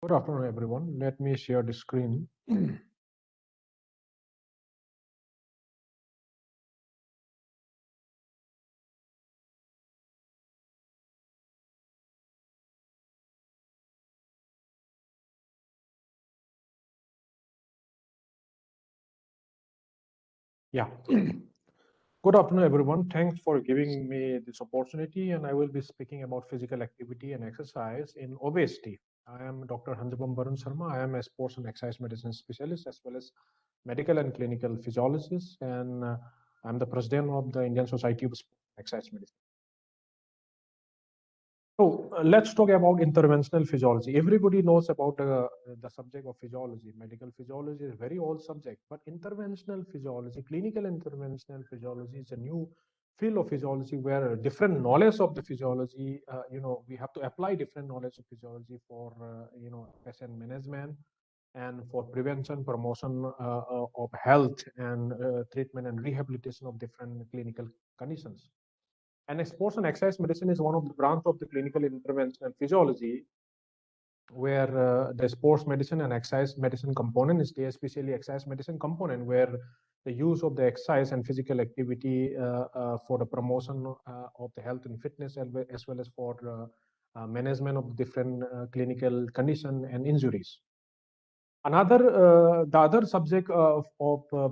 Good afternoon, everyone. Let me share the screen. Yeah. Good afternoon, everyone. Thanks for giving me this opportunity, and I will be speaking about physical activity and exercise in obesity. I am Dr. Hanjabam Barun Sharma. I am a sports and exercise medicine specialist as well as medical and clinical physiologist, and I'm the president of the Indian Society of Sports and Exercise Medicine. So let's talk about interventional physiology. Everybody knows about the subject of physiology. Medical physiology is a very old subject, but interventional physiology, clinical interventional physiology is a new field of physiology where different knowledge of the physiology, we have to apply different knowledge of physiology for, patient management and for prevention, promotion of health and treatment and rehabilitation of different clinical conditions. And sports and exercise medicine is one of the branch of the clinical interventional physiology, where the sports medicine and exercise medicine component is there, especially exercise medicine component, where the use of the exercise and physical activity for the promotion of the health and fitness, as well as for management of different clinical condition and injuries. The other subject of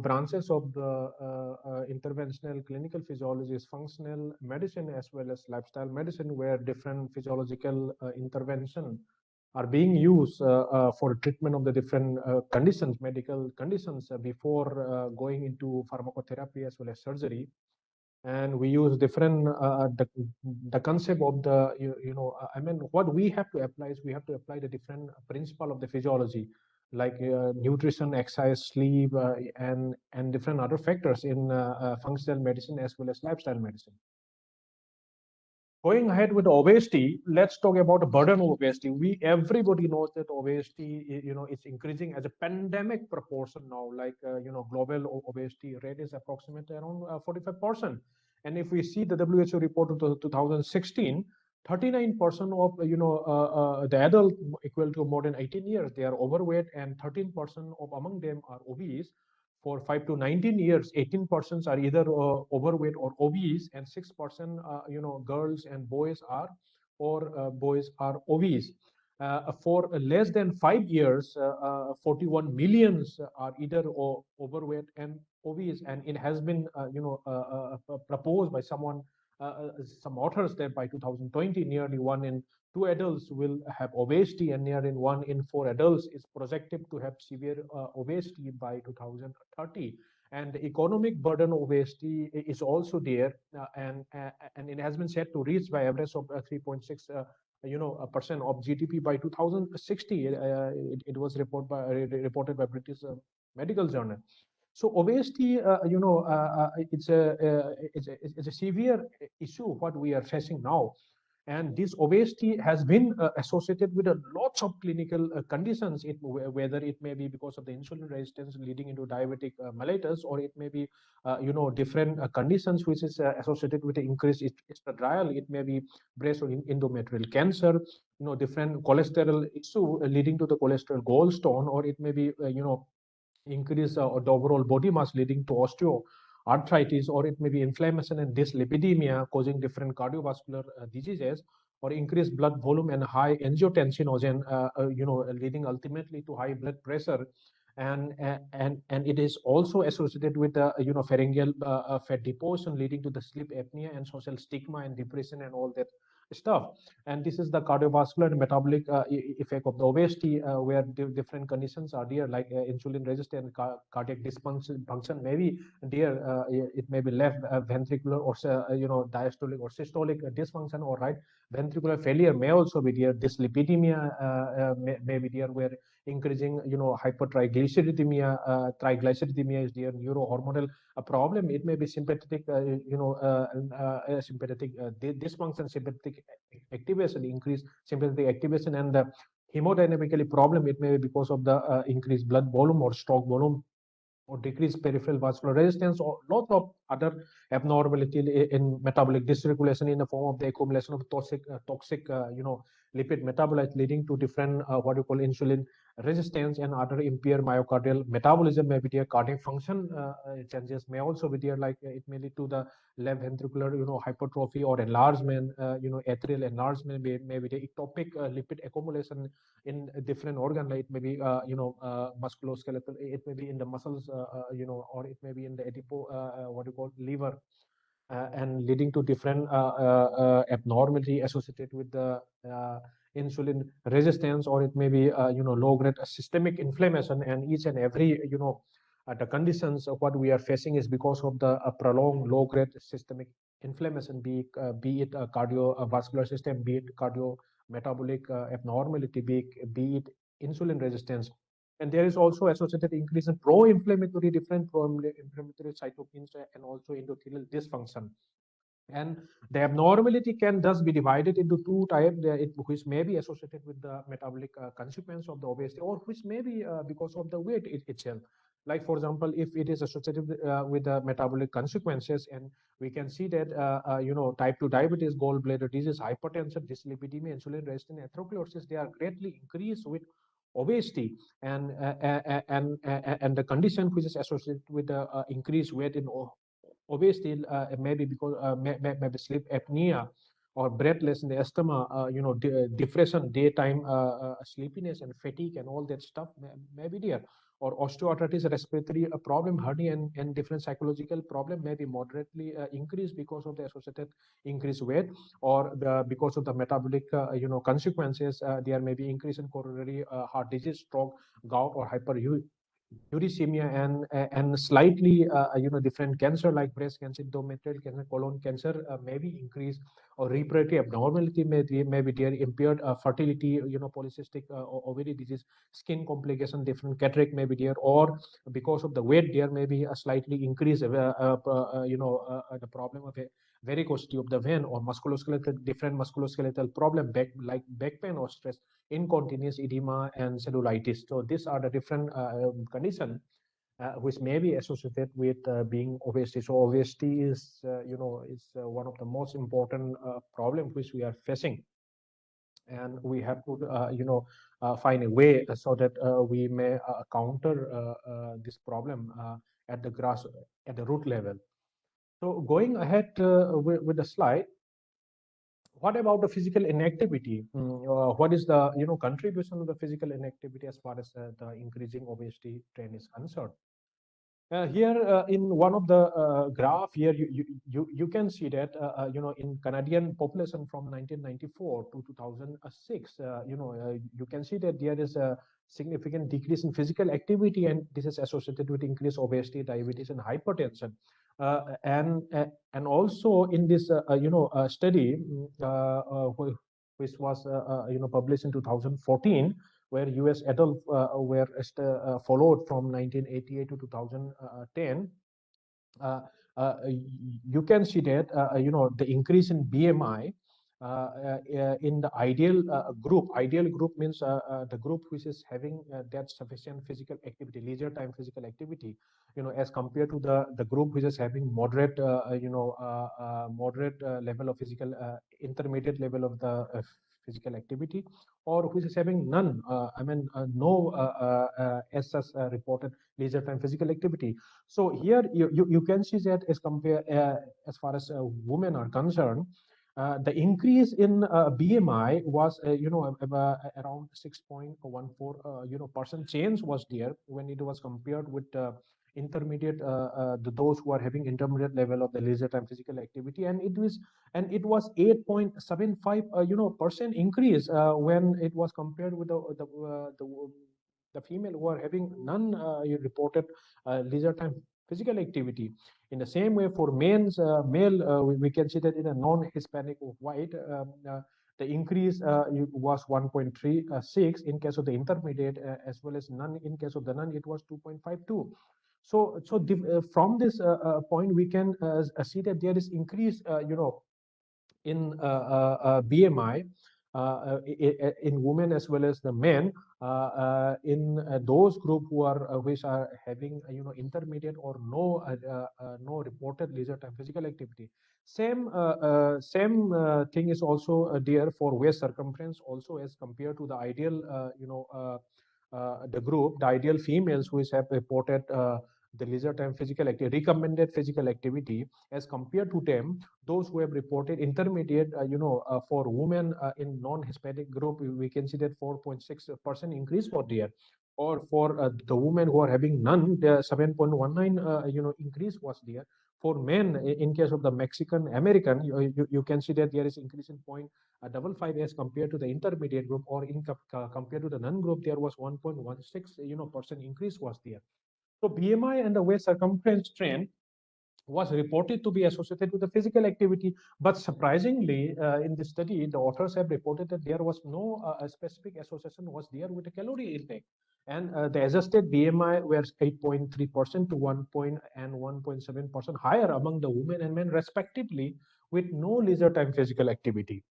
branches of the interventional clinical physiology is functional medicine as well as lifestyle medicine, where different physiological intervention are being used for treatment of the different conditions, medical conditions, before going into pharmacotherapy as well as surgery. And we use different the concept of the what we have to apply is we have to apply the different principle of the physiology, like nutrition, exercise, sleep, and different other factors in functional medicine as well as lifestyle medicine. Going ahead with obesity, let's talk about the burden of obesity. Everybody knows that obesity, it's increasing as a pandemic proportion now. Like global obesity rate is approximately around 45%. And if we see the WHO report of 2016, 39% of the adult equal to more than 18 years, they are overweight, and 13% of among them are obese. For 5 to 19 years, 18% are either overweight or obese, and 6% girls and boys are obese. For less than 5 years, 41 millions are either overweight and obese, and it has been proposed by some authors that by 2020, nearly 1 in 2 adults will have obesity, and nearly 1 in 4 adults is projected to have severe obesity by 2030. And the economic burden of obesity is also there, and it has been said to reach by average of 3.6 percent of GDP by 2060. It was reported by British Medical Journal. So obesity, it's a severe issue what we are facing now, and this obesity has been associated with a lots of clinical conditions. Whether it may be because of the insulin resistance leading into diabetic mellitus, or it may be different conditions which is associated with the increased estradiol. It may be breast or endometrial cancer. Different cholesterol issue leading to the cholesterol gallstone, or it may be increase the overall body mass leading to osteoarthritis, or it may be inflammation and dyslipidemia causing different cardiovascular diseases, or increased blood volume and high angiotensinogen, leading ultimately to high blood pressure. And it is also associated with pharyngeal fat deposition leading to the sleep apnea and social stigma and depression and all that stuff. And this is the cardiovascular and metabolic effect of the obesity, where different conditions are there, like insulin resistant cardiac dysfunction maybe there. It may be left ventricular or diastolic or systolic dysfunction, or right ventricular failure may also be there. Dyslipidemia may be there, where increasing hypertriglyceridemia, triglyceridemia is there. Neurohormonal problem, it may be sympathetic sympathetic dysfunction, sympathetic activation, increased sympathetic activation, and the hemodynamically problem, it may be because of the increased blood volume or stroke volume, or decreased peripheral vascular resistance, or lot of other abnormality in metabolic dysregulation in the form of the accumulation of toxic lipid metabolites, leading to different what you call insulin resistance and other impaired myocardial metabolism. Maybe their cardiac function changes may also be there, like it may lead to the left ventricular hypertrophy or enlargement, atrial enlargement, maybe the ectopic lipid accumulation in a different organ, like maybe musculoskeletal, it may be in the muscles, or it may be in the what you call liver, and leading to different abnormality associated with the insulin resistance, or it may be low grade systemic inflammation. And each and every the conditions of what we are facing is because of the prolonged low grade systemic inflammation, be it cardiovascular system, be it cardio metabolic abnormality, be it insulin resistance. And there is also associated increase in different pro-inflammatory cytokines and also endothelial dysfunction. And the abnormality can thus be divided into two types, which may be associated with the metabolic consequence of the obesity, or which may be because of the weight itself. Like, for example, if it is associated with the metabolic consequences, and we can see that type 2 diabetes, gallbladder disease, hypertension, dyslipidemia, insulin resistant atherosclerosis, they are greatly increased with obesity. And the condition which is associated with the increased weight in obesity, maybe because maybe sleep apnea or breathlessness, asthma, depression, daytime sleepiness and fatigue and all that stuff may be there. Or osteoarthritis, respiratory problem, hernia, and different psychological problem may be moderately increased because of the associated increased weight, or because of the metabolic consequences. There may be increase in coronary heart disease, stroke, gout, or uricemia, and slightly different cancer like breast cancer, endometrial cancer, colon cancer may be increased, or reproductive abnormality may be there, impaired fertility, polycystic ovary disease, skin complication, different cataract may be there, or because of the weight there may be a slightly increase the problem of a varicosity of the vein, or different musculoskeletal problem, like back pain or stress, incontinence, edema, and cellulitis. So these are the different conditions which may be associated with being obesity. So obesity is one of the most important problems which we are facing, and we have to find a way so that we may counter this problem at the root level. So going ahead with the slide, what about the physical inactivity? What is the contribution of the physical inactivity as far as the increasing obesity trend is concerned? Here in one of the graph here, you can see that in Canadian population from 1994 to 2006, you can see that there is a significant decrease in physical activity, and this is associated with increased obesity, diabetes, and hypertension. And also in this study which was published in 2014, where US adults were followed from 1988 to 2010, you can see that the increase in BMI in the ideal group means the group which is having that sufficient physical activity, leisure time physical activity, as compared to the group which is having moderate level of physical, intermediate level of the physical activity, or which is having none, no as such reported leisure time physical activity. So here you can see that as far as women are concerned, the increase in BMI was around 6.14 percent change was there when it was compared with intermediate those who are having intermediate level of the leisure time physical activity, and it was 8.75 percent increase when it was compared with the female who are having none reported leisure time physical activity. In the same way, for male, we can see that in a non-Hispanic white, the increase was 1.36 in case of the intermediate, as well as none in case of the none, it was 2.52. So from this point, we can see that there is increase, in BMI. in women as well as the men, in those group who are which are having intermediate or no reported leisure time physical activity. Same thing is also there for waist circumference also, as compared to the ideal the group, the ideal females who have reported the leisure time physical activity, recommended physical activity, as compared to them, those who have reported intermediate, for women in non-Hispanic group, we can see that 4.6% increase for there. Or for the women who are having none, the 7.19 increase was there. For men, in case of the Mexican American, you can see that there is increase in 0.55 as compared to the intermediate group, or in compared to the non group, there was 1.16 percent increase was there. So BMI and the waist circumference trend was reported to be associated with the physical activity. But surprisingly, in this study, the authors have reported that there was no specific association was there with the calorie intake. And the adjusted BMI were 8.3% to 1.7% higher among the women and men respectively, with no leisure time physical activity.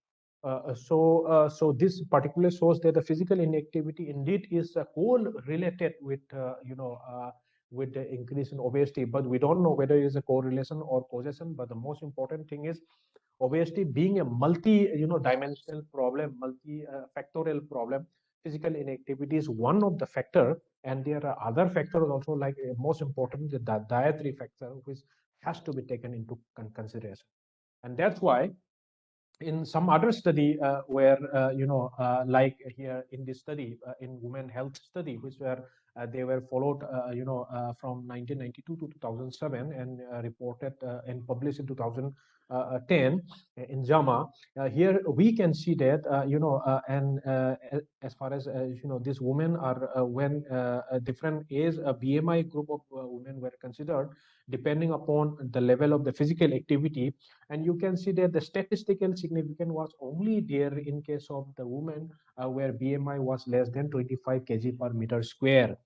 So this particularly shows that the physical inactivity indeed is correlated with the increase in obesity, but we don't know whether it is a correlation or causation. But the most important thing is obesity being a dimensional problem, multi-factorial problem. Physical inactivity is one of the factor, and there are other factors also, like most important, the dietary factor, which has to be taken into consideration. And that's why in some other study where like here in this study, in women health study, which were they were followed from 1992 to 2007, and reported and published in 2010 in JAMA. Here we can see that as far as these women are when a different age, a BMI group of women were considered depending upon the level of the physical activity. And you can see that the statistical significance was only there in case of the woman where BMI was less than 25 kg per meter square.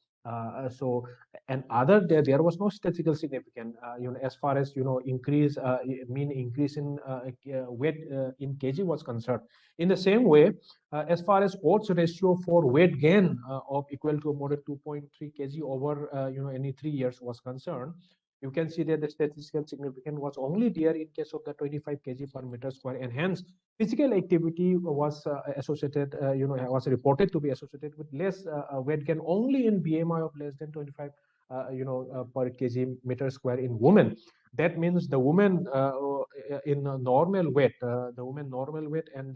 So, and other there was no statistical significance as far as increase mean increase in weight in kg was concerned. In the same way, as far as odds ratio for weight gain of equal to more than 2.3 kg over any 3 years was concerned, you can see that the statistical significance was only there in case of the 25 kg per meter square, and hence physical activity was associated, was reported to be associated with less weight gain only in BMI of less than 25, per kg meter square in women. That means the woman in normal weight, and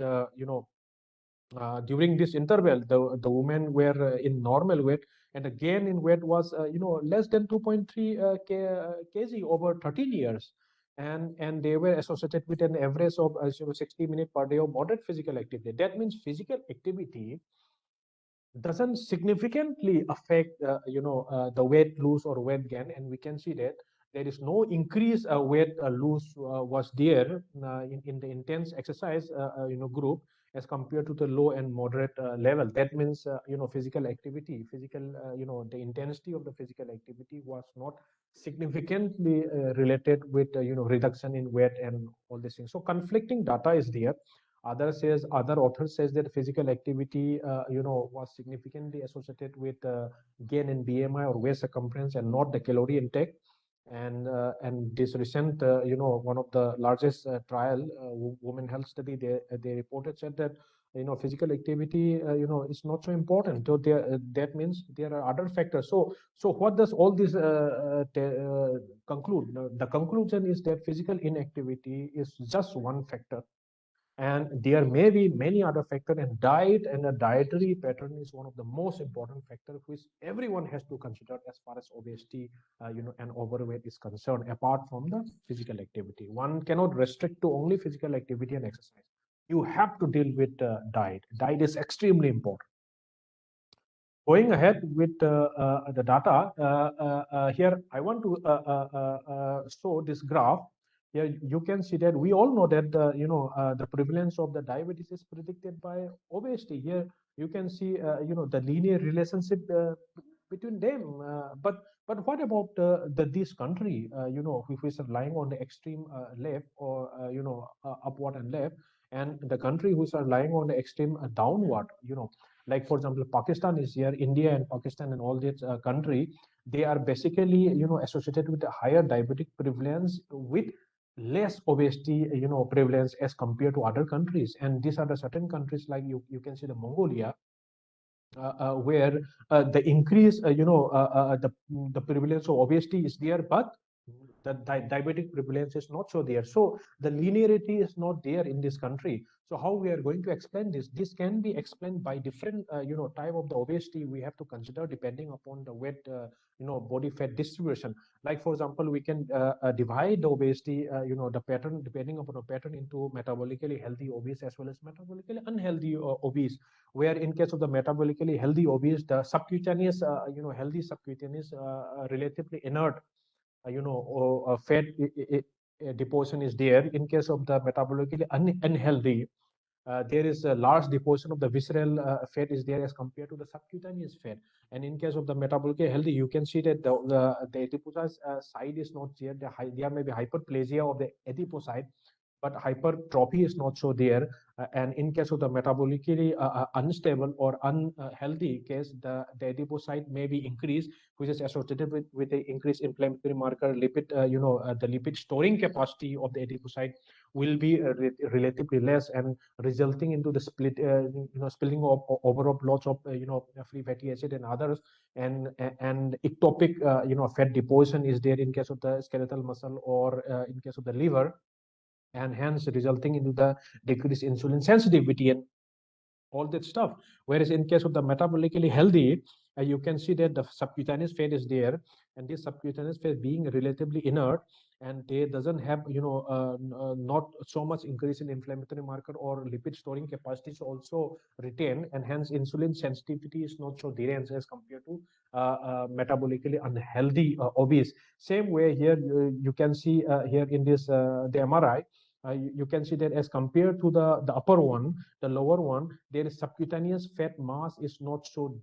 during this interval, the women were in normal weight, and the gain in weight was less than 2.3 kg over 13 years, and they were associated with an average of 60 minutes per day of moderate physical activity. That means physical activity doesn't significantly affect the weight loss or weight gain, and we can see that there is no increase weight loss was there in the intense exercise group as compared to the low and moderate level. That means physical activity, the intensity of the physical activity was not significantly related with reduction in weight and all these things. So conflicting data is there. Other authors says that physical activity was significantly associated with gain in BMI or waist circumference and not the calorie intake. And this recent one of the largest trial women health study, they reported, said that physical activity is not so important. So there that means there are other factors. So what does all this conclude? The conclusion is that physical inactivity is just one factor, and there may be many other factors, and diet and a dietary pattern is one of the most important factors which everyone has to consider as far as obesity and overweight is concerned, apart from the physical activity. One cannot restrict to only physical activity and exercise. You have to deal with diet is extremely important. Going ahead with the data, here I want to show this graph. Here you can see that we all know that the prevalence of the diabetes is predicted by obesity. Here you can see the linear relationship between them. But what about this country which is lying on the extreme left, or upward and left? and the country which are lying on the extreme downward, like for example Pakistan is here, India and Pakistan and all these country, they are basically associated with a higher diabetic prevalence with less obesity prevalence as compared to other countries. And these are the certain countries like you can see the Mongolia, where the increase, the prevalence of obesity is there, but the diabetic prevalence is not so there. So the linearity is not there in this country. So how we are going to explain this? This can be explained by different, type of the obesity we have to consider depending upon the weight, body fat distribution. Like for example, we can divide the obesity, the pattern depending upon the pattern into metabolically healthy obese as well as metabolically unhealthy obese, where in case of the metabolically healthy obese, the subcutaneous, healthy subcutaneous, relatively inert, fat deposition is there. In case of the metabolically unhealthy, there is a large deposition of the visceral fat is there as compared to the subcutaneous fat. And in case of the metabolically healthy, you can see that the adipocyte side is not there. There may be hyperplasia of the adipocyte, but hypertrophy is not so there. And in case of the metabolically unstable or unhealthy case, the adipocyte may be increased, which is associated with the increased inflammatory marker lipid, the lipid storing capacity of the adipocyte will be relatively less, and resulting into the spilling of overall lots of free fatty acid and others, and ectopic fat deposition is there in case of the skeletal muscle or in case of the liver, and hence resulting into the decreased insulin sensitivity and all that stuff. Whereas in case of the metabolically healthy, you can see that the subcutaneous fat is there, and this subcutaneous fat being relatively inert, and they doesn't have not so much increase in inflammatory marker or lipid storing capacity is also retained, and hence insulin sensitivity is not so deranged as compared to metabolically unhealthy obese. Same way here you can see here in this the MRI, you can see that as compared to the upper one, the lower one, there is subcutaneous fat mass is not so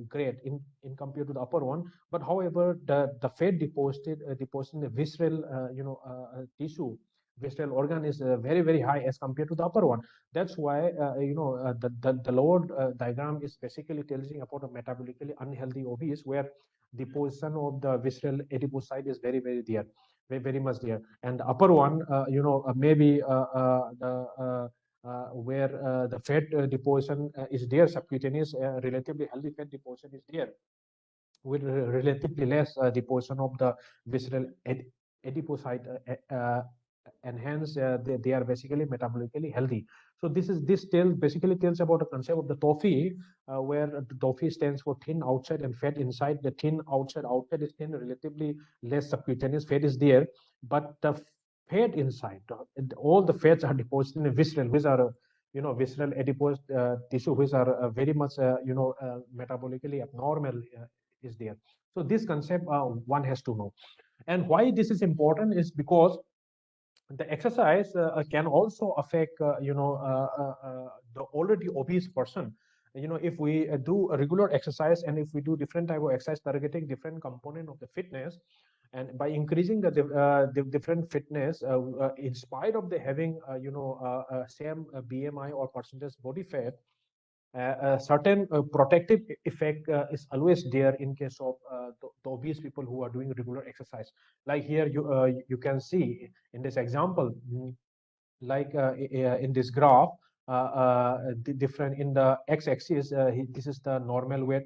great in compared to the upper one. But however, the fat deposited in the visceral tissue, visceral organ is very high as compared to the upper one. That's why the lower diagram is basically telling about a metabolically unhealthy obese, where the position of the visceral adipocyte is very there, very much there. And the upper one, maybe the where the fat deposition is there, subcutaneous relatively healthy fat deposition is there, with relatively less deposition of the visceral adipocyte, and hence they are basically metabolically healthy. So this basically tells about the concept of the TOFI, where the TOFI stands for thin outside and fat inside. The thin outside is thin, relatively less subcutaneous fat is there, but the fat inside, all the fats are deposited in the visceral, which are visceral adipose tissue, which are very much metabolically abnormal is there. So this concept one has to know. And why this is important is because the exercise can also affect the already obese person. If we do a regular exercise, and if we do different type of exercise targeting different component of the fitness, and by increasing the different fitness, in spite of the having same BMI or percentage body fat, a certain protective effect is always there in case of the obese people who are doing regular exercise. Like here you can see in this example, like in this graph, the different in the x-axis, this is the normal weight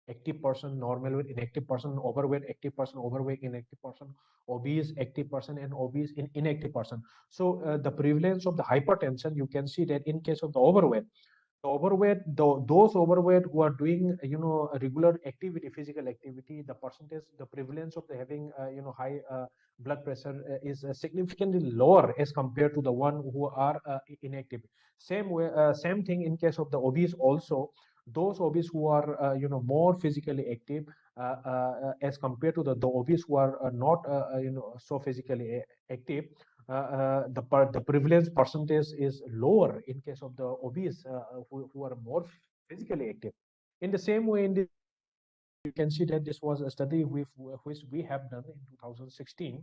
active person, normal weight inactive person, overweight active person, overweight inactive person, obese active person, and obese inactive person. So the prevalence of the hypertension, you can see that in case of the overweight, those overweight who are doing a regular activity, physical activity, the percentage, the prevalence of the having high blood pressure is significantly lower as compared to the one who are inactive. Same thing in case of the obese also. Those obese who are more physically active as compared to the obese who are not so physically active, the prevalence percentage is lower in case of the obese who are more physically active. In the same way, you can see that this was a study which we have done in 2016,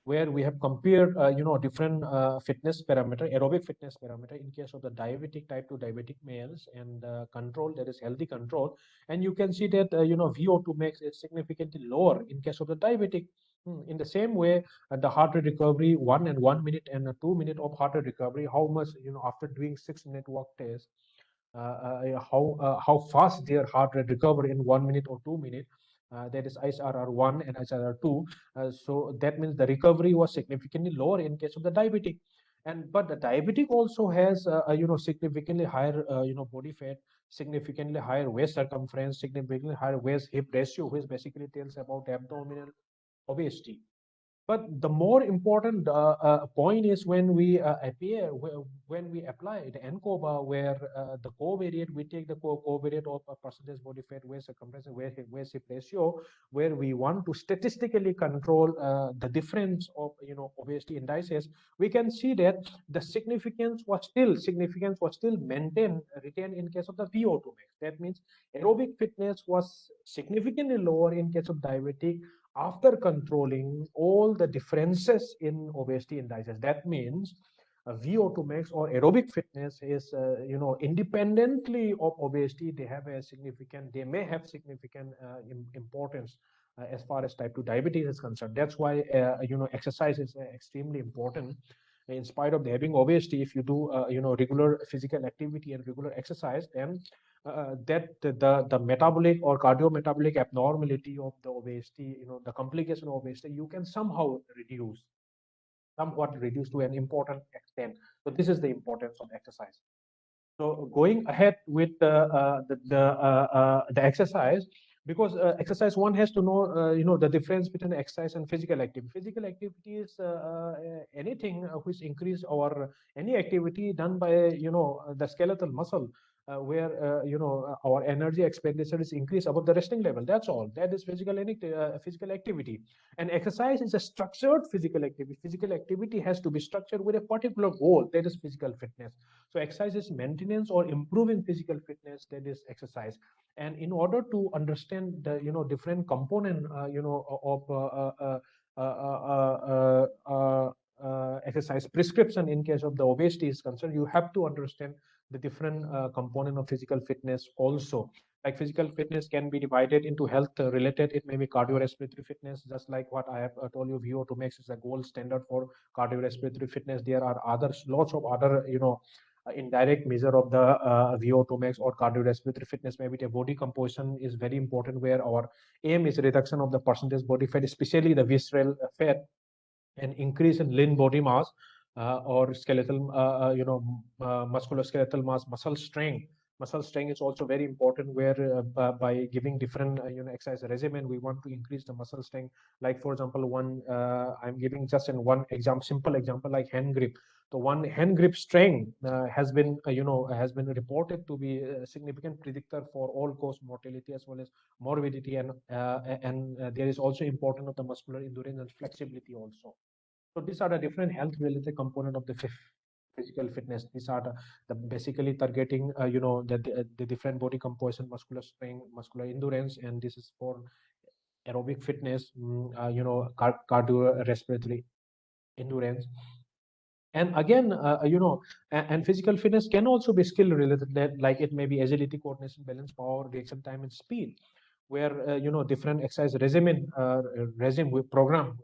where we have compared, different fitness parameter, aerobic fitness parameter in case of the diabetic type 2 diabetic males and control, that is healthy control. And you can see that, VO2 max is significantly lower in case of the diabetic. In the same way, the heart rate recovery, 1 minute and 2 minute of heart rate recovery, how much, after doing 6 minute walk test, how fast their heart rate recover in 1 minute or 2 minutes. That is ISRR1 and ISRR2. So that means the recovery was significantly lower in case of the diabetic. And but the diabetic also has significantly higher body fat, significantly higher waist circumference, significantly higher waist hip ratio, which basically tells about abdominal obesity. But the more important point is when we when we apply the NCOBA, where the covariate, we take the covariate of a percentage body fat, waist circumference, and waist hip ratio, where we want to statistically control the difference of obesity indices. We can see that the significance was still maintained, retained in case of the VO2 max. That means aerobic fitness was significantly lower in case of diabetic after controlling all the differences in obesity indices. That means VO2 max or aerobic fitness is, independently of obesity, they may have significant importance as far as type 2 diabetes is concerned. That's why, exercise is extremely important. In spite of having obesity, if you do, regular physical activity and regular exercise, then that the metabolic or cardiometabolic abnormality of the obesity, the complication of obesity, you can somewhat reduce to an important extent. So this is the importance of exercise. So going ahead with the exercise, because exercise, one has to know, the difference between exercise and physical activity. Physical activity is anything which increase, or any activity done by the skeletal muscle, where our energy expenditure is increased above the resting level. That's all. That is physical activity. And exercise is a structured physical activity. Physical activity has to be structured with a particular goal. That is physical fitness. So exercise is maintenance or improving physical fitness. That is exercise. And in order to understand the different component exercise prescription in case of the obesity is concerned, you have to understand the different component of physical fitness also. Like physical fitness can be divided into health related. It may be cardiorespiratory fitness, just like what I have told you. VO2 max is the gold standard for cardiorespiratory fitness. There are lots of other indirect measure of the VO2 max or cardiorespiratory fitness. Maybe the body composition is very important, where our aim is reduction of the percentage body fat, especially the visceral fat, and increase in lean body mass, or skeletal, musculoskeletal mass, muscle strength. Muscle strength is also very important, where by giving different exercise regimen, we want to increase the muscle strength. Like for example, I'm giving just in one example, simple example, like hand grip. The one hand grip strength has been reported to be a significant predictor for all cause mortality as well as morbidity, and there is also important of the muscular endurance and flexibility also. So these are the different health related component of the physical fitness. These are the basically targeting, the different body composition, muscular strength, muscular endurance, and this is for aerobic fitness, cardiorespiratory endurance. And again, and physical fitness can also be skill related, like it may be agility, coordination, balance, power, reaction time, and speed, where different exercise regime with program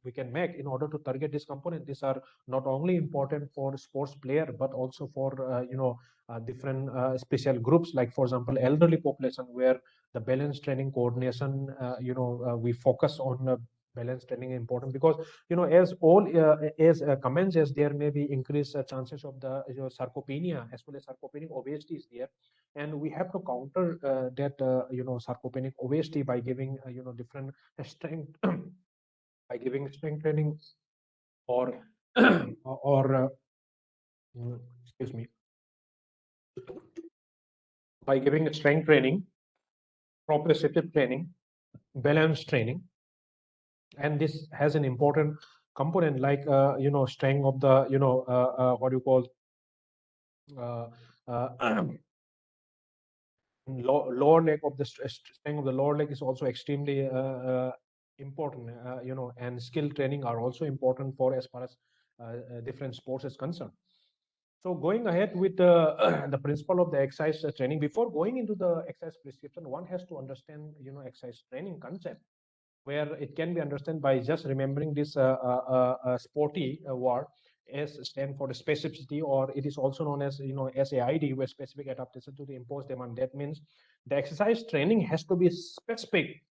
we can make in order to target this component. These are not only important for sports player, but also for different special groups, like for example elderly population, where the balance training, coordination, we focus on balance training important, because as all as comments, as there may be increased chances of the sarcopenia, as well as sarcopenic obesity is there. And we have to counter that sarcopenic obesity by giving different strength by giving strength training, or or excuse me, by giving strength training, proprioceptive training, balance training. And this has an important component, like strength of the what do you call uh, uh, lower leg of the strength of the lower leg is also extremely important, and skill training are also important for as far as different sports is concerned. So going ahead with the principle of the exercise training, before going into the exercise prescription, one has to understand, exercise training concept, where it can be understood by just remembering this sporty word. S stand for the specificity, or it is also known as, SAID, where specific adaptation to the imposed demand. That means the exercise training has to be specific,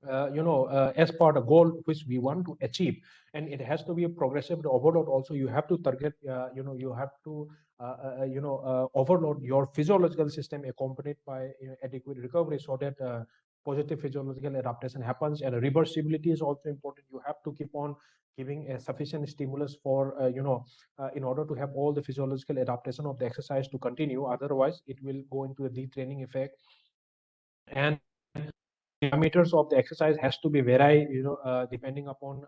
as per the goal which we want to achieve, and it has to be a progressive overload. Also, you have to target, you have to overload your physiological system, accompanied by adequate recovery, so that positive physiological adaptation happens. And reversibility is also important. You have to keep on giving a sufficient stimulus for, in order to have all the physiological adaptation of the exercise to continue. Otherwise, it will go into a detraining effect. And parameters of the exercise has to be vary, depending upon,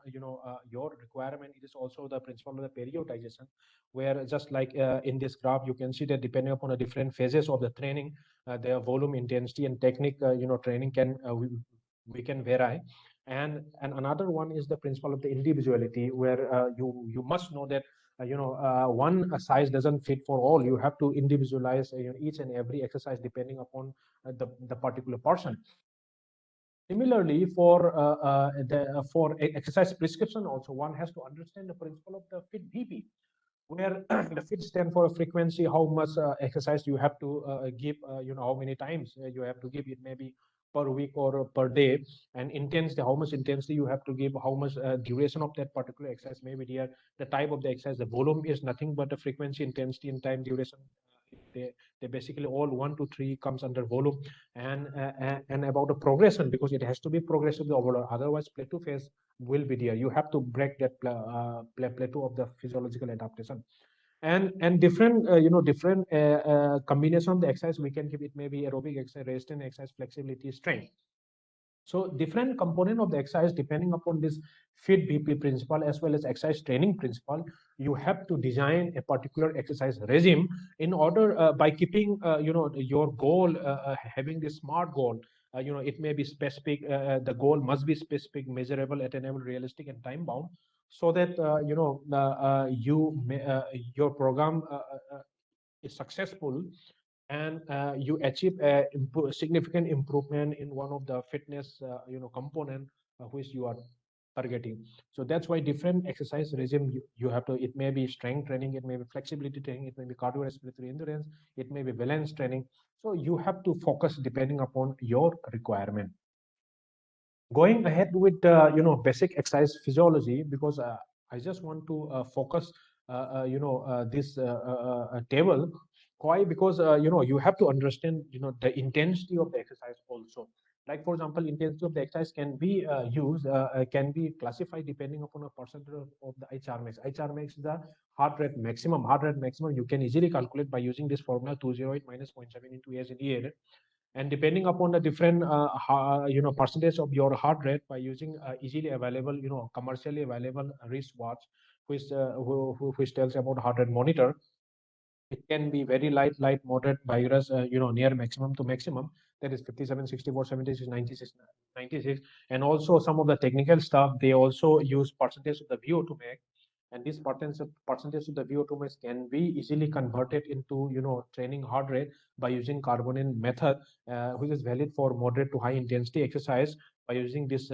your requirement. It is also the principle of the periodization, where just like in this graph, you can see that depending upon the different phases of the training, their volume, intensity, and technique, training can, we can vary. And another one is the principle of the individuality, where you must know that one size doesn't fit for all. You have to individualize each and every exercise depending upon the particular person. Similarly, for exercise prescription, also one has to understand the principle of the FIT BP, where the FIT stand for frequency, how much exercise you have to give, how many times you have to give. It may be per week or per day. And intensity, how much intensity you have to give, how much duration of that particular exercise may be there, the type of the exercise. The volume is nothing but the frequency, intensity, and time duration. They basically all 1 to 3 comes under volume. And about the progression, because it has to be progressively overall, otherwise plateau phase will be there. You have to break that plateau of the physiological adaptation. And different, different combination of the exercise we can give. It may be aerobic exercise, resistance exercise, flexibility, strength. So different component of the exercise, depending upon this FIT BP principle as well as exercise training principle, you have to design a particular exercise regime in order, by keeping, your goal, having this SMART goal. It may be specific. The goal must be specific, measurable, attainable, realistic, and time bound, so that your program is successful, and you achieve a significant improvement in one of the fitness, component which you are targeting. So that's why different exercise regime you have to. It may be strength training, it may be flexibility training, it may be cardiorespiratory endurance, it may be balance training. So you have to focus depending upon your requirement. Going ahead with basic exercise physiology, because I just want to focus this table. Why? Because you have to understand the intensity of the exercise also. Like for example, intensity of the exercise can be can be classified depending upon a percentage of the HR max. HR max is the heart rate maximum. Heart rate maximum you can easily calculate by using this formula: 208 minus 0.7 into S in EA. And depending upon the different percentage of your heart rate, by using easily available, commercially available wristwatch, which tells about heart rate monitor. It can be very light, moderate, vigorous, near maximum to maximum. That is 57, 64, 76, 96, 96. And also some of the technical stuff, they also use percentage of the VO2 max. And this percentage of the VO2 max can be easily converted into, training heart rate by using Carbonine method, which is valid for moderate to high intensity exercise. By using this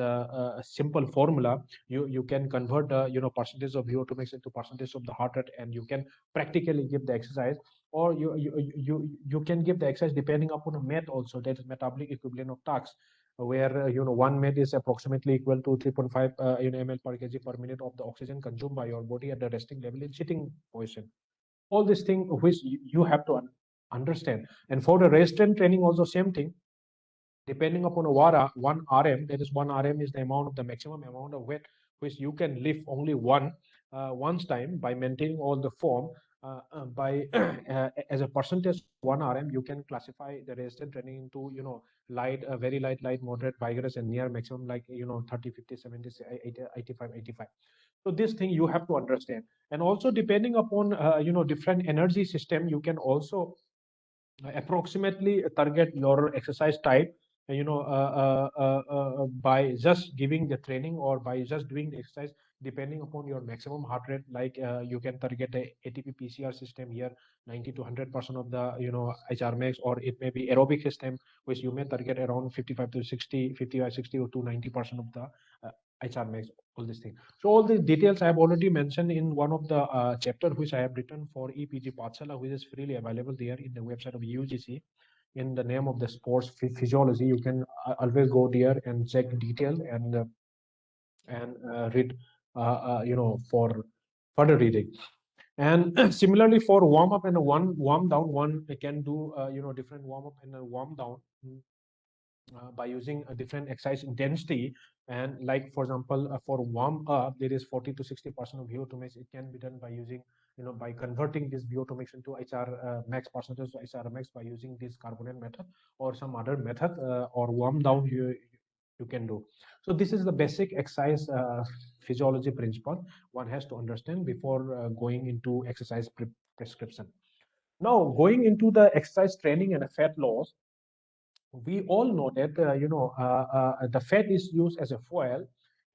simple formula, you can convert the percentage of VO2 max into percentage of the heart rate, and you can practically give the exercise. Or you can give the exercise depending upon a MET also, that is metabolic equivalent of tasks, where one MET is approximately equal to 3.5 ml per kg per minute of the oxygen consumed by your body at the resting level in sitting position. All these things which you have to understand. And for the resistance training also same thing. Depending upon a one RM, that is 1 RM is the amount of the maximum amount of weight which you can lift only once time, by maintaining all the form. By as a percentage 1 RM, you can classify the resistance training into light, very light, moderate, vigorous, and near maximum, like 30, 50, 70, 80, 85, 85. So this thing you have to understand. And also depending upon different energy system, you can also approximately target your exercise type. by just giving the training or by just doing the exercise, depending upon your maximum heart rate. Like you can target a ATP PCR system here, 90 to 100% of the HR max, or it may be aerobic system, which you may target around 55 to 60, 55, 60 to 90% of the HR max. All these things. So all these details I have already mentioned in one of the chapter which I have written for EPG Pathshala, which is freely available there in the website of UGC in the name of the sports physiology. You can always go there and check detail and read for further reading. And similarly for warm up and a one warm down, one can do different warm up and a warm down by using a different exercise intensity. And like for example, for warm up, there is 40 to 60% of VO2 max. It can be done by using, by converting this VO2 max into HR max percentage to HR max by using this carbonate method or some other method, or warm down you can do. So this is the basic exercise physiology principle one has to understand before going into exercise prescription. Now going into the exercise training and fat loss, we all know that the fat is used as a fuel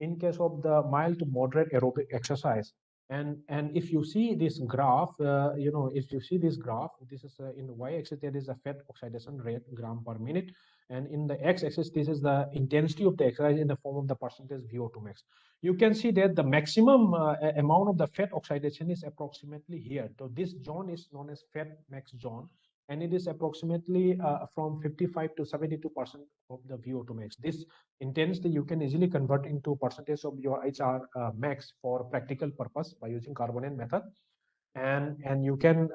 in case of the mild to moderate aerobic exercise. And if you see this graph, if you see this graph, this is in the y-axis there is a fat oxidation rate gram per minute, and in the x-axis this is the intensity of the exercise in the form of the percentage VO2 max. You can see that the maximum amount of the fat oxidation is approximately here. So this zone is known as fat max zone, and it is approximately from 55 to 72% of the VO2 max. This intensity you can easily convert into percentage of your HR max for practical purpose by using carbonate method, and you can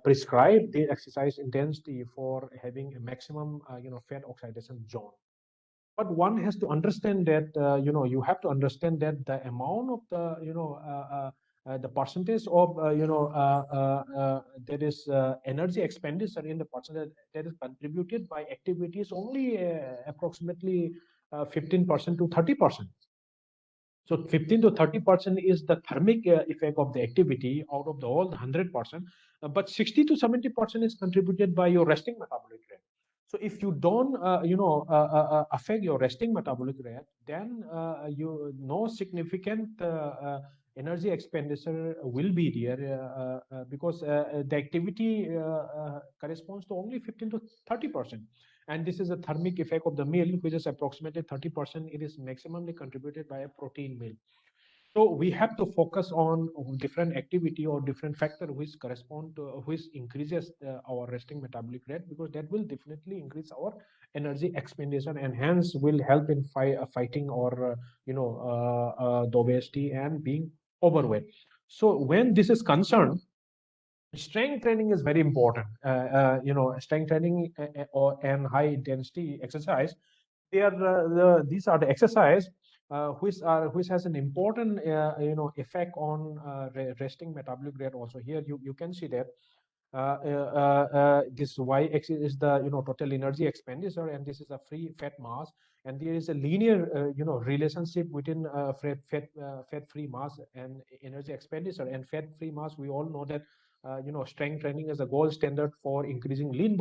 prescribe the exercise intensity for having a maximum fat oxidation zone. But one has to understand that you have to understand that the amount of the percentage of there is energy expenditure in the percentage that is contributed by activities only approximately 15% to 30%. So 15 to 30% is the thermic effect of the activity out of the whole 100%, but 60 to 70% is contributed by your resting metabolic rate. So if you don't, affect your resting metabolic rate, then you no significant energy expenditure will be there because the activity corresponds to only 15 to 30%. And this is a thermic effect of the meal, which is approximately 30%. It is maximally contributed by a protein meal. So we have to focus on different activity or different factor which correspond to which increases our resting metabolic rate, because that will definitely increase our energy expenditure and hence will help in fighting or the obesity and being overweight. So when this is concerned, strength training is very important. Strength training and high intensity exercise, they are these are the exercise which has an important effect on resting metabolic rate. Also here you can see that this y-axis is the total energy expenditure, and this is a free fat mass, and there is a linear relationship between fat free mass and energy expenditure. And fat free mass, we all know that strength training is a gold standard for increasing lean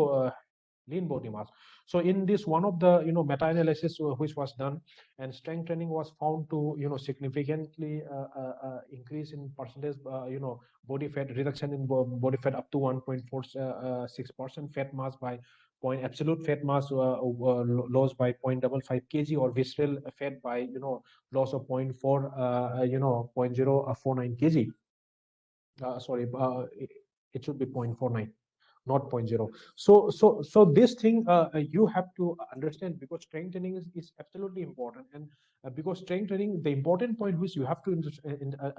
body mass. So in this one of the meta-analysis which was done, and strength training was found to significantly increase in percentage body fat reduction in body fat up to 1.46% fat mass by point absolute fat mass loss by 0.55 kg, or visceral fat by loss of 0.49 kg. Sorry, it should be 0.49, not 0.0. So this thing you have to understand, because strength training is absolutely important. And because strength training, the important point which you have to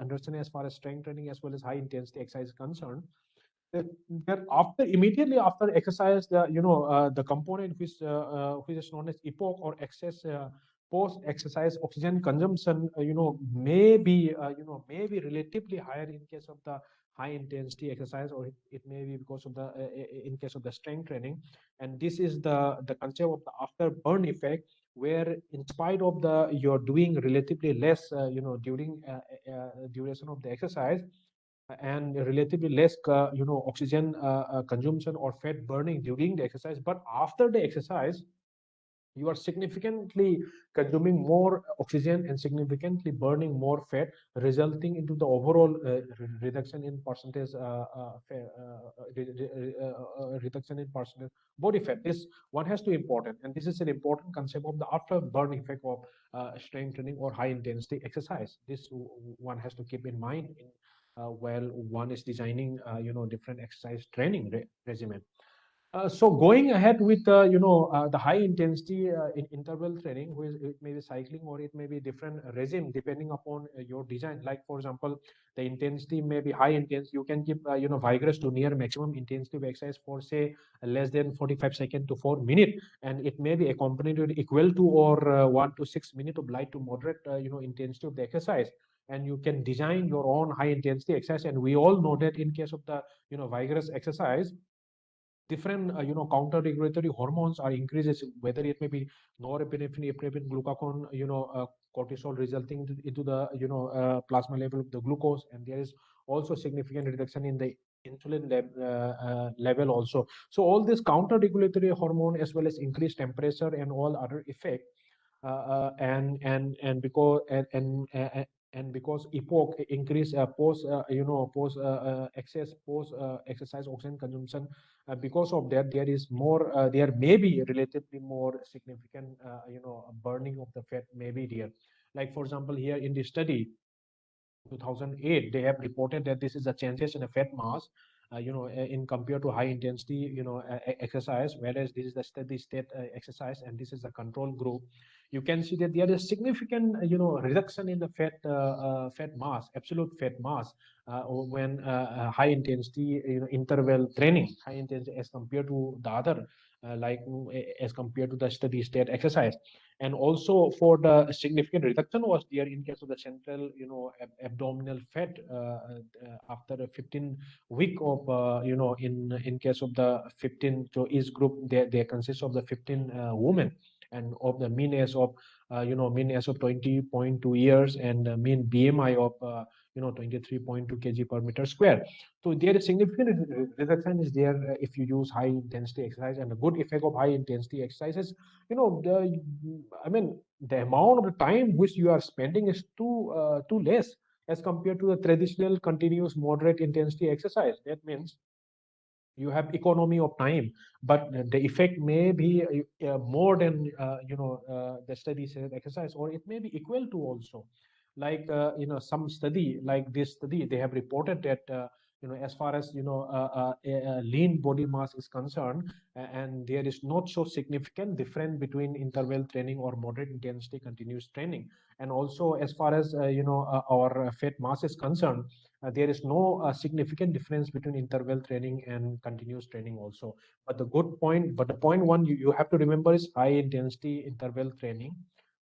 understand as far as strength training as well as high intensity exercise is concerned, that after immediately after exercise, the component which is known as EPOC, or excess post exercise oxygen consumption may be relatively higher in case of the high intensity exercise, or it may be because of the in case of the strength training. And this is the concept of the after burn effect, where in spite of the you're doing relatively less during duration of the exercise, and relatively less oxygen consumption or fat burning during the exercise, but after the exercise you are significantly consuming more oxygen and significantly burning more fat, resulting into the overall reduction in percentage reduction in percentage body fat. This one has to important, and this is an important concept of the after burn effect of strength training or high intensity exercise. This one has to keep in mind in while one is designing different exercise training regimen. So going ahead with the high intensity in interval training, which it may be cycling or it may be different regime depending upon your design. Like for example, the intensity may be high intense. You can keep vigorous to near maximum intensity of exercise for say less than 45 seconds to 4 minutes, and it may be accompanied with equal to or 1 to 6 minutes of light to moderate intensity of the exercise. And you can design your own high intensity exercise. And we all know that in case of the vigorous exercise, different counter regulatory hormones are increases, whether it may be norepinephrine, epinephrine, glucagon, cortisol, resulting into the plasma level of the glucose. And there is also significant reduction in the insulin level also. So all this counter regulatory hormone as well as increased temperature and all other effect, and because and because epoch increase post excess post exercise oxygen consumption, because of that there is more there may be relatively more significant burning of the fat may be there. Like for example, here in the study 2008, they have reported that this is a changes in the fat mass, in compared to high intensity, exercise, whereas this is the steady state exercise, and this is a control group. You can see that there is significant, reduction in the fat mass, absolute fat mass, when high intensity, interval training, high intensity as compared to the other, as compared to the steady state exercise. And also for the significant reduction was there in case of the central abdominal fat after a 15 week of in case of the 15, so each group they consist of the 15 women, and of the mean age of mean age of 20.2 years, and mean BMI of 23.2 kg per meter square. So there is significant reduction is there if you use high intensity exercise. And a good effect of high intensity exercises, the I mean the amount of the time which you are spending is too less as compared to the traditional continuous moderate intensity exercise. That means you have economy of time, but the effect may be more than the steady state exercise, or it may be equal to also. Like some study like this study, they have reported that as far as lean body mass is concerned, and there is not so significant difference between interval training or moderate intensity continuous training. And also as far as our fat mass is concerned, there is no significant difference between interval training and continuous training also. But the point one you have to remember is high intensity interval training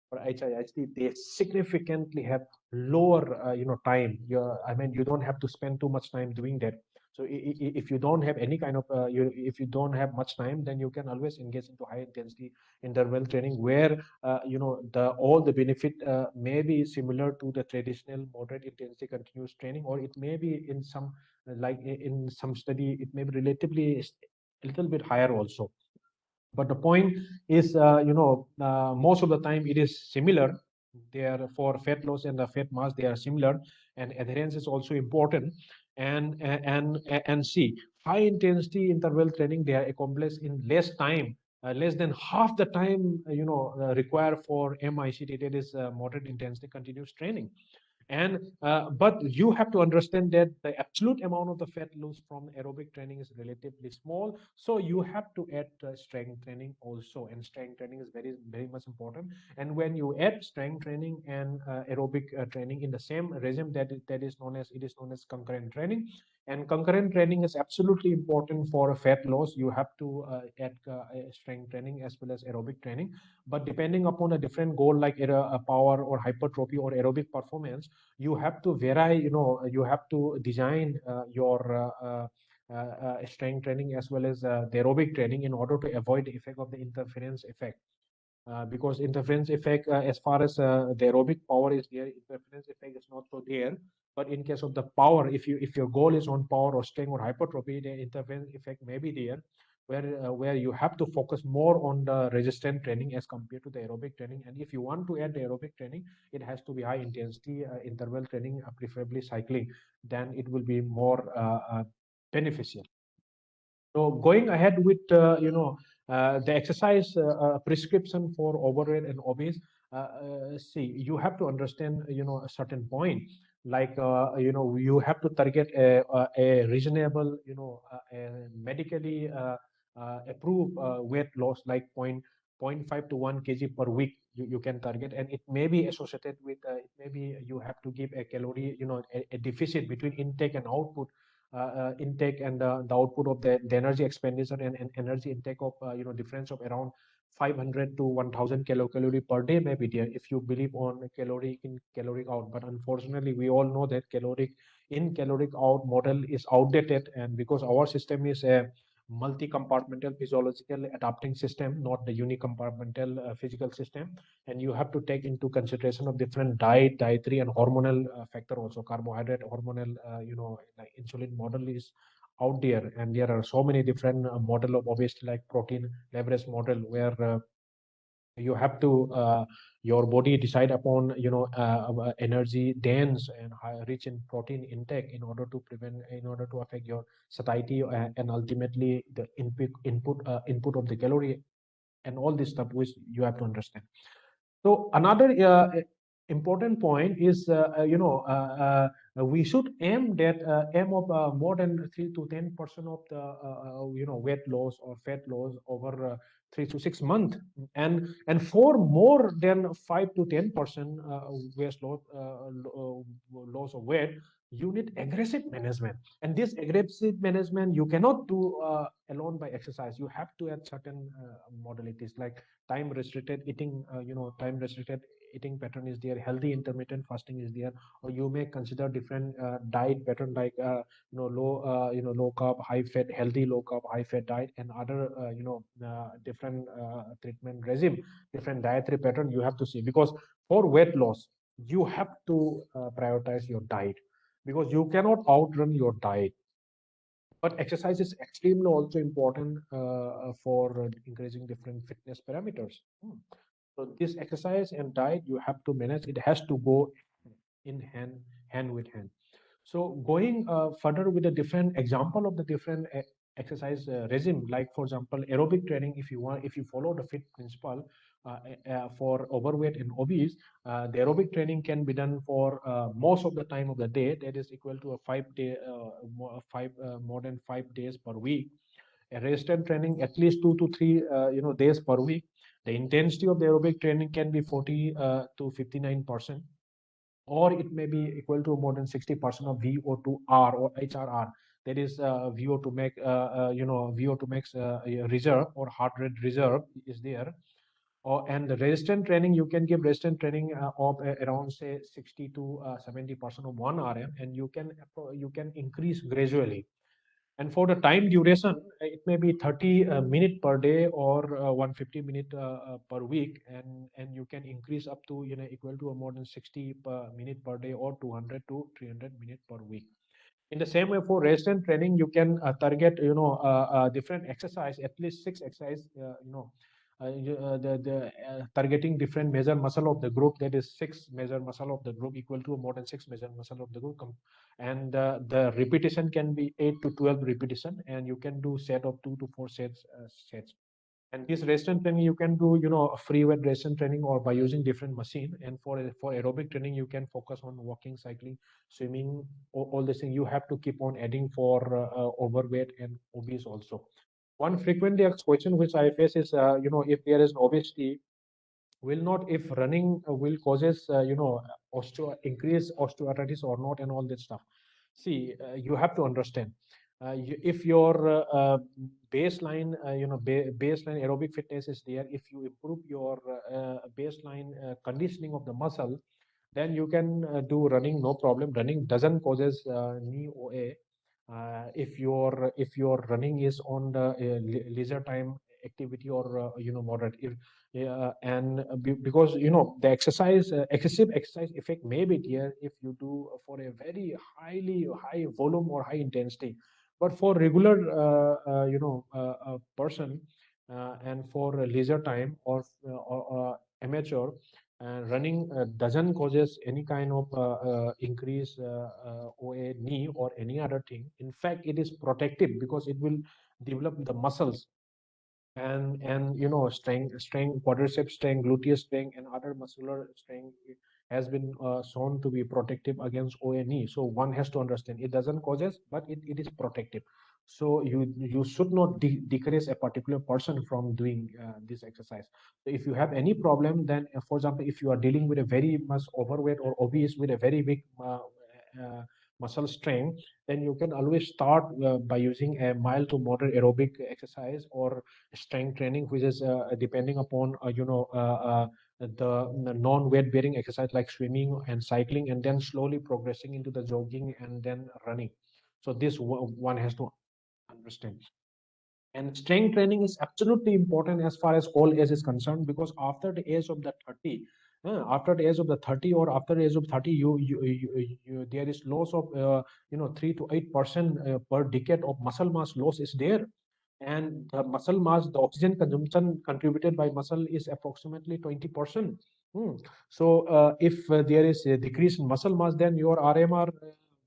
for HIIT, they significantly have lower time. I mean, you don't have to spend too much time doing that. So if you don't have any kind of if you don't have much time, then you can always engage into high intensity interval training, where the all the benefit may be similar to the traditional moderate intensity continuous training, or it may be in some like in some study it may be relatively a little bit higher also. But the point is most of the time it is similar. They are for fat loss and the fat mass, they are similar, and adherence is also important. And see, high intensity interval training, they are accomplished in less time, less than half the time required for MICT, that is moderate intensity continuous training. And but you have to understand that the absolute amount of the fat loss from aerobic training is relatively small, so you have to add strength training also, and strength training is very very much important. And when you add strength training and aerobic training in the same regime, that is known as, it is known as concurrent training. And concurrent training is absolutely important for fat loss. You have to add strength training as well as aerobic training. But depending upon a different goal, like power or hypertrophy or aerobic performance, you have to vary, you have to design your strength training as well as the aerobic training in order to avoid the effect of the interference effect. Because interference effect, as far as the aerobic power is there, interference effect is not so there. But in case of the power, if your goal is on power or strength or hypertrophy, the interference effect may be there. where you have to focus more on the resistant training as compared to the aerobic training. And if you want to add the aerobic training, it has to be high intensity interval training, preferably cycling. Then it will be more beneficial. So going ahead with the exercise prescription for overweight and obese, see, you have to understand a certain point. Like you have to target a reasonable a medically approved weight loss, like point 0.5 to 1 kg per week. You can target, and it may be associated with it may be you have to give a calorie, a deficit between intake and output, intake and the output of the energy expenditure, and energy intake of difference of around 500 to 1000 kilocalorie per day may be there if you believe on caloric in, caloric out. But unfortunately, we all know that caloric in, caloric out model is outdated, and because our system is a multi-compartmental physiological adapting system, not the unicompartmental physical system, and you have to take into consideration of different dietary and hormonal factor also. Carbohydrate, hormonal, like insulin model is out there, and there are so many different model of obesity, like protein leverage model, where you have to your body decide upon energy dense and high, rich in protein intake in order to prevent, in order to affect your satiety, and ultimately the input of the calorie and all this stuff, which you have to understand. So another important point is, we should aim that aim of more than 3 to 10% of the weight loss or fat loss over 3 to 6 months, and for more than 5 to 10% weight loss, loss of weight, you need aggressive management. And this aggressive management you cannot do alone by exercise. You have to add certain modalities, like time restricted eating, time restricted eating pattern is there, healthy intermittent fasting is there, or you may consider different diet pattern, like low carb high fat, healthy low carb high fat diet, and other different treatment regime, different dietary pattern you have to see. Because for weight loss you have to prioritize your diet, because you cannot outrun your diet. But exercise is extremely also important for increasing different fitness parameters. So this exercise and diet you have to manage. It has to go in hand with hand. So going further with a different example of the different exercise regime, like for example aerobic training, if you want, if you follow the fit principle for overweight and obese, the aerobic training can be done for most of the time of the day. That is equal to a 5 day more than 5 days per week. A resistance training at least 2 to 3 days per week. The intensity of the aerobic training can be 40 to 59%, or it may be equal to more than 60% of VO2R or HRR. That is VO2 max, VO2 max reserve, or heart rate reserve is there. And the resistance training, you can give resistance training of around say 60 to 70% of 1 RM, and you can increase gradually. And for the time duration, it may be 30 minute per day, or 150 minute per week, and you can increase up to equal to more than 60 per minute per day, or 200 to 300 minutes per week. In the same way, for resistance training, you can target different exercise, at least 6 exercise, targeting different major muscle of the group. That is 6 major muscle of the group equal to more than 6 major muscle of the group. And the repetition can be 8 to 12 repetition, and you can do set of 2 to 4 sets. And this resistance training you can do, a free weight resistance training, or by using different machine. And for aerobic training, you can focus on walking, cycling, swimming, all these things. You have to keep on adding for overweight and obese also. One frequently asked question which I face is, if there is obesity, will not, if running will causes increase osteoarthritis or not, and all this stuff. See, you have to understand, if your baseline baseline aerobic fitness is there, if you improve your baseline conditioning of the muscle, then you can do running, no problem. Running doesn't causes knee OA. If your running is on the leisure time activity, or moderate. And because the exercise, excessive exercise effect may be there if you do for a very high volume or high intensity. But for regular person, and for leisure time, or amateur, running doesn't causes any kind of increase OA knee or any other thing. In fact, it is protective because it will develop the muscles, and strength, quadriceps strength, gluteus strength, and other muscular strength has been shown to be protective against ONE. So one has to understand it doesn't causes, but it is protective. So you should not decrease a particular person from doing this exercise. So if you have any problem, then for example, if you are dealing with a very much overweight or obese with a very big uh, muscle strength, then you can always start by using a mild to moderate aerobic exercise or strength training, which is depending upon the non-weight bearing exercise like swimming and cycling, and then slowly progressing into the jogging and then running. So this one has to understand. And strength training is absolutely important as far as all age is concerned, because after the age of the 30, after the age of the 30 or after the age of 30, there is loss of 3 to 8% per decade of muscle mass loss is there. And the muscle mass, the oxygen consumption contributed by muscle is approximately 20%. So if there is a decrease in muscle mass, then your RMR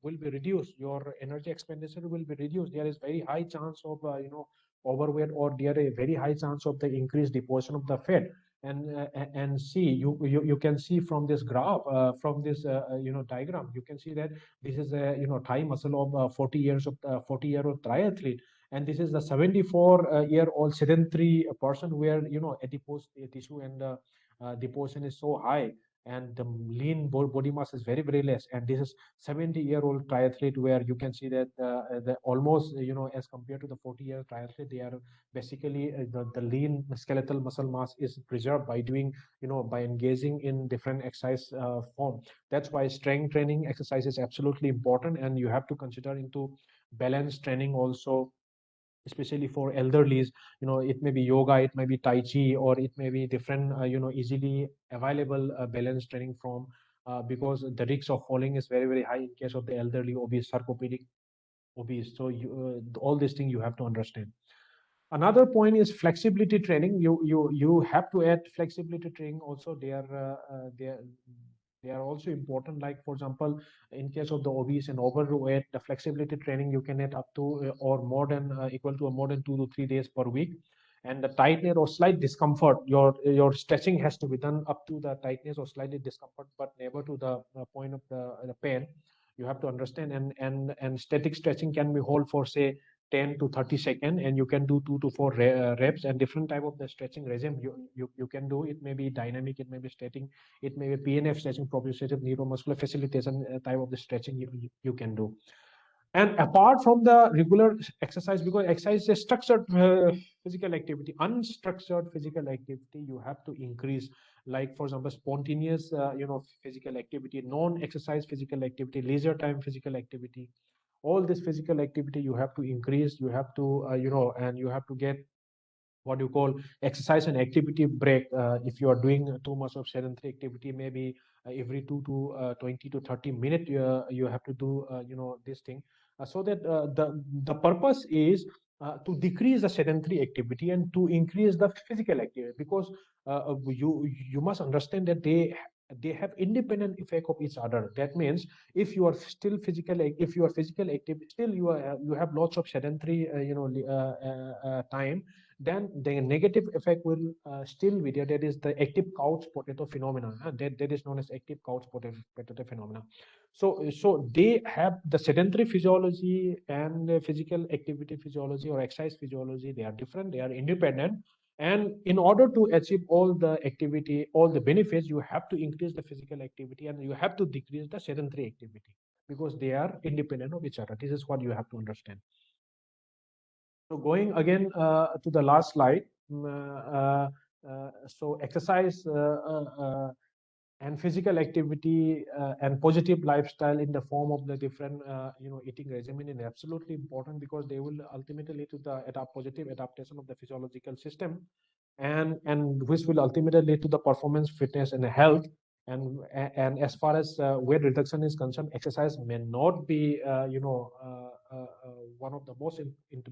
will be reduced, your energy expenditure will be reduced. There is very high chance of overweight, or there is a very high chance of the increased deposition of the fat. And see, you can see from this graph, from this diagram, you can see that this is a thigh muscle of 40-year-old triathlete, and this is the 74-year-old sedentary person where adipose tissue and deposition is so high, and the lean body mass is very very less. And this is 70-year-old triathlete where you can see that the almost as compared to the 40-year triathlete, they are basically the lean skeletal muscle mass is preserved by doing by engaging in different exercise form. That's why strength training exercise is absolutely important, and you have to consider into balance training also, especially for elderlies. It may be yoga, it may be tai chi, or it may be different easily available balance training from, because the risk of falling is very very high in case of the elderly, obese, sarcopenic, obese. So all these things you have to understand. Another point is flexibility training. You have to add flexibility training also. They are also important. Like for example, in case of the obese and overweight, the flexibility training you can add up to or more than equal to more than 2 to 3 days per week. And the tightness or slight discomfort, your stretching has to be done up to the tightness or slightly discomfort, but never to the point of the pain. You have to understand. And static stretching can be hold for say 10 to 30 seconds, and you can do 2 to 4 reps. And different type of the stretching regime you can do. It may be dynamic, it may be static, it may be PNF stretching, proprioceptive neuromuscular facilitation type of the stretching you can do. And apart from the regular exercise, because exercise is structured physical activity, unstructured physical activity you have to increase. Like for example, spontaneous physical activity, non-exercise physical activity, leisure time physical activity, all this physical activity you have to increase. You have to and you have to get what you call exercise and activity break. If you are doing too much of sedentary activity, maybe every 2 to 20 to 30 minutes you have to do this thing, so that the purpose is to decrease the sedentary activity and to increase the physical activity. Because you must understand that they have independent effect of each other. That means if you are still if you are physical active, still you have lots of sedentary time, then the negative effect will still be there. That is the active couch potato phenomena. That is known as active couch potato phenomena. So they have the sedentary physiology and physical activity physiology or exercise physiology. They are different, they are independent. And in order to achieve all the activity, all the benefits, you have to increase the physical activity and you have to decrease the sedentary activity, because they are independent of each other. This is what you have to understand. So going again to the last slide. So exercise and physical activity and positive lifestyle in the form of the different eating regimen is absolutely important, because they will ultimately lead to the positive adaptation of the physiological system, and which will ultimately lead to the performance, fitness, and health. And as far as weight reduction is concerned, exercise may not be one of the most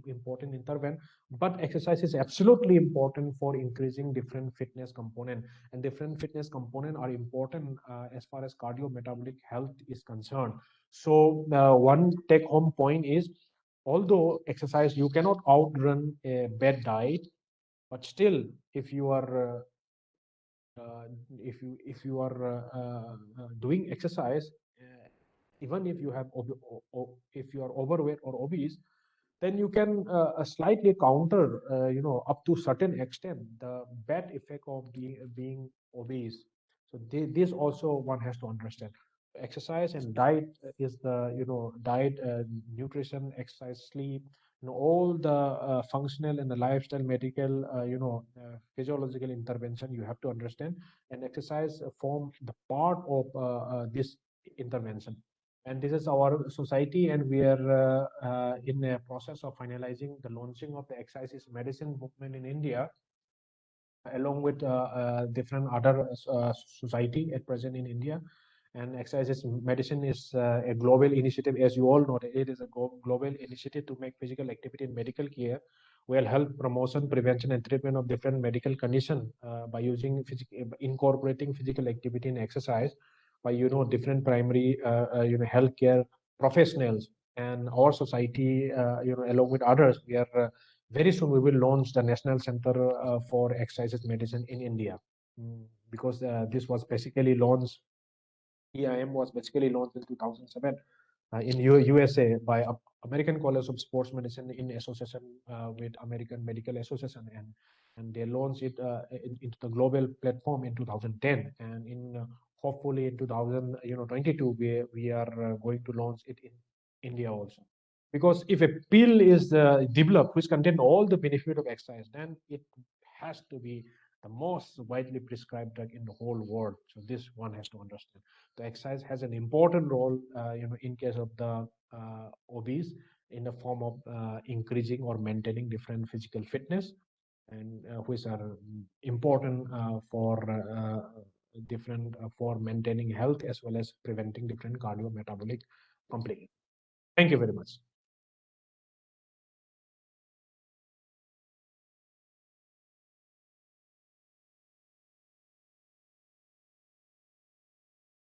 important intervention, but exercise is absolutely important for increasing different fitness component, and different fitness component are important as far as cardiometabolic health is concerned. So one take home point is, although exercise, you cannot outrun a bad diet, but still, if you are if you are doing exercise, even if you have if you are overweight or obese, then you can slightly counter, up to certain extent, the bad effect of being obese. So this also one has to understand. Exercise and diet is the, diet, nutrition, exercise, sleep, all the functional and the lifestyle, medical, physiological intervention you have to understand, and exercise form the part of this intervention. And this is our society, and we are in a process of finalizing the launching of the exercise medicine movement in India, along with different other society at present in India. And exercise medicine is a global initiative, as you all know. It is a global initiative to make physical activity and medical care will help promotion, prevention, and treatment of different medical condition by using incorporating physical activity and exercise by different primary healthcare professionals and our society, along with others. We are very soon we will launch the National Center for Exercise Medicine in India. Because this was basically launched, EIM was basically launched in 2007 in USA by American College of Sports Medicine in association with American Medical Association, and they launched it into the global platform in 2010, and in hopefully in 2022 we are going to launch it in India also. Because if a pill is developed which contain all the benefit of exercise, then it has to be the most widely prescribed drug in the whole world. So this one has to understand. The exercise has an important role, in case of the obese, in the form of increasing or maintaining different physical fitness, and which are important for different for maintaining health as well as preventing different cardiometabolic complaints. Thank you very much.